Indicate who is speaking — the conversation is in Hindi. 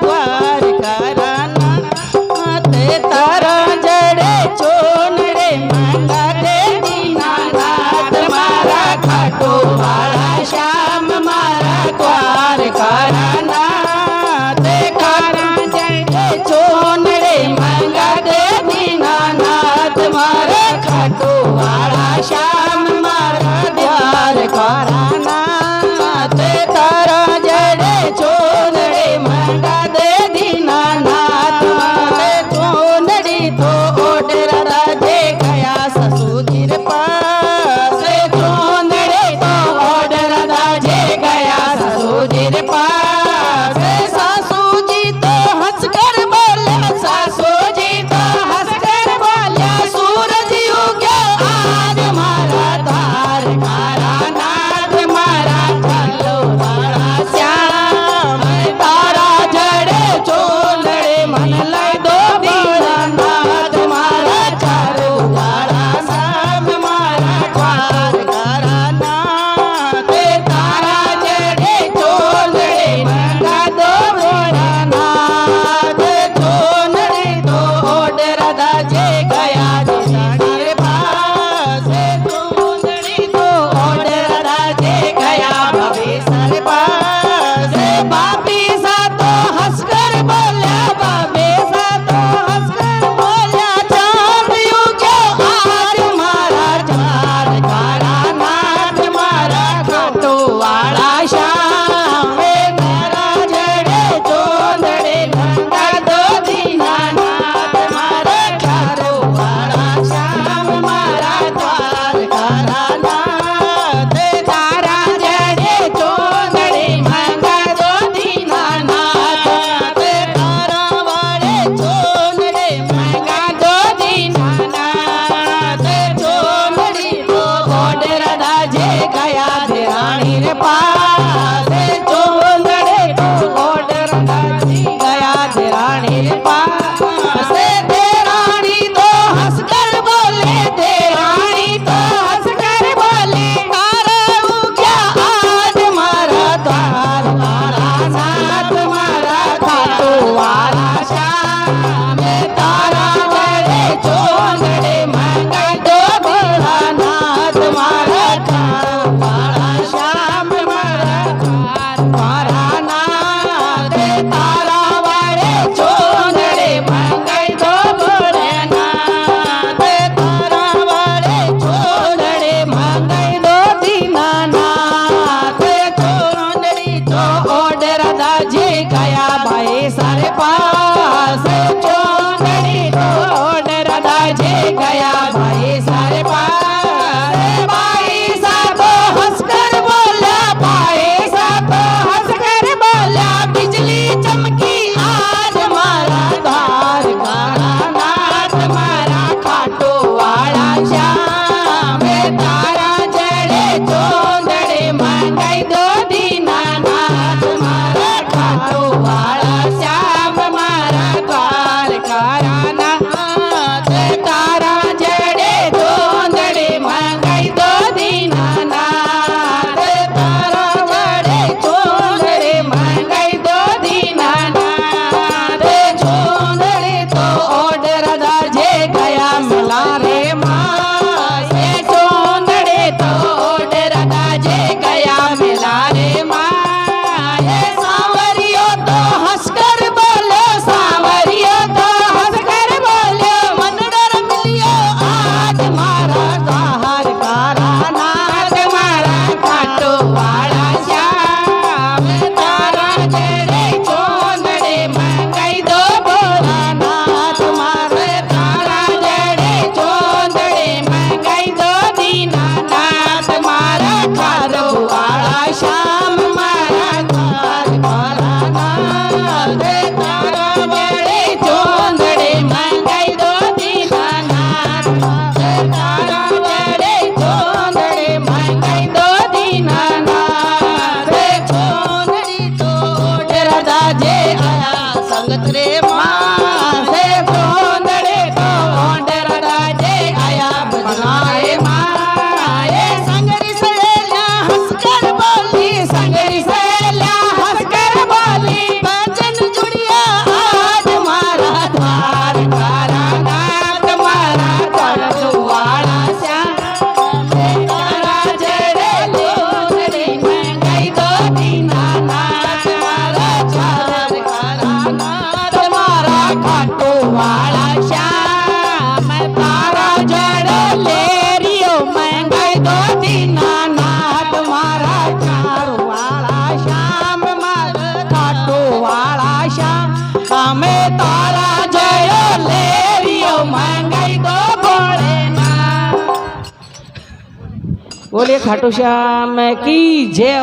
Speaker 1: द्वार कराना ते तारा जड़े चोन रे मंगा दे दीनानाथ मारा खाटू वाला श्याम मारा द्वार कराना ते तारा जड़े चोन रे मंगा दे दीनानाथ मारा खाटू वाला श्याम मारा द्वार कराना ते तारा जड़े चोन रे मंगा दे दीनानाथ मारे चोनड़ी तो ओडर राजे गया ससुर पास चोनड़ी तो ओडर राजे गया ससुर पास सासू जी तो हंस कर बोला सासू जी तो हंस कर बोला सूरज उगे आज मारा द्वार करानाथ मारा चलो वाला श्याम तारा जड़े चोलड़े मन लै दो दीनानाथ मारा चारो वाला श्याम मारा द्वार कराना ते तारा जड़े चोलड़े मंगा दो भोलानाथ चोलड़े तो ओडर दाजे गया दिनारे पास चोलड़ी तो ओडर दाजे गया भवेसर पास बापी सा तो हंसकर बोला बाबे सा तो हंसकर बोला चांद उगे आज मारा द्वार करानाथ मारा खाटू वाला श्याम तारा जड़े चोंदड़े मंगा दो दीनानाथ मारा चारो वाला श्याम मारा द्वार कराना ते तारा जड़े चोंदड़े मंगा दो दीनानाथ ते तारा वाले चोंदड़े मंगा दो दीनानाथ चोंदड़ी तो ओडर दाजे गया देरानी रे पास चोंदड़े तो ओडर दाजे गया देरानी रे पास देरानी तो हंसकर बोले देरानी तो हंसकर बोले तारा उग्या आज मारा द्वार करानाथ मारा खाटू वाला श्याम तारा जड़े चोंदड़े मंगा दो भोलानाथ मारा खाटू वाला श्याम मारा द्वार कराना ते तारा वाले चोंदड़े मंगा दो भोलेनाथ तारा वाले चोंदड़े मंगा दो दीनानाथ चोंदड़ी तो ओडर दाजे गया भाई सारे पास चोंदड़ी तो ओडर दाजे गया भाई सारे पास भाई सा तो हंसकर बोला भाई सा तो हंसकर बोला बिजली चमकी आज मारा द्वार करानाथ मारा खाटू वाला श्याम तारा जड़े चोंदड़े मंगाई दो दीनानाथ मारा खाटू वाला श्याम मारा द्वार कराना ते तारा जड़े चोंदड़े मंगाई दो दीनानाथ तारा जड़े चोंदड़े मंगाई दो दीनानाथ चोंदड़े तो ओडर दाजे गया मिला रे माँ चोंदड़े तो ओडर दाजे गया मिला रे माँ सांवरियो तो हंसकर बोलो सांवरियो तो हंसकर बोलो मन डर मिलियो आज मारा द्वार करानाथ मारा खाटू वाला श्याम तारा जड़े चोंदड़े मंगाई दो भोलानाथ मारे तारा जड़े चोंदड़े मंगाई दो दीनानाथ मारा खाटू वाला श्याम मारा द्वार कराना ते तारा जड़े चोंदड़े मंगाई दो दीनानाथ तारा जड़े चोंदड़े मंगाई दो दीनानाथ चोंदड़ी तो ओडर दाजे आया संगत रे माँ से चोंदड़े तो ओडर दाजे आया भजना रे माँ ये संगरी सहेलियां हंसकर बोली संगरी सहेलियां हंसकर बोली भजन जुड़िया અમે તારા જયો લેરિયો મંગાઈ દો ભોળેનાથ. બોલે ખાટુ શ્યામ કી જય.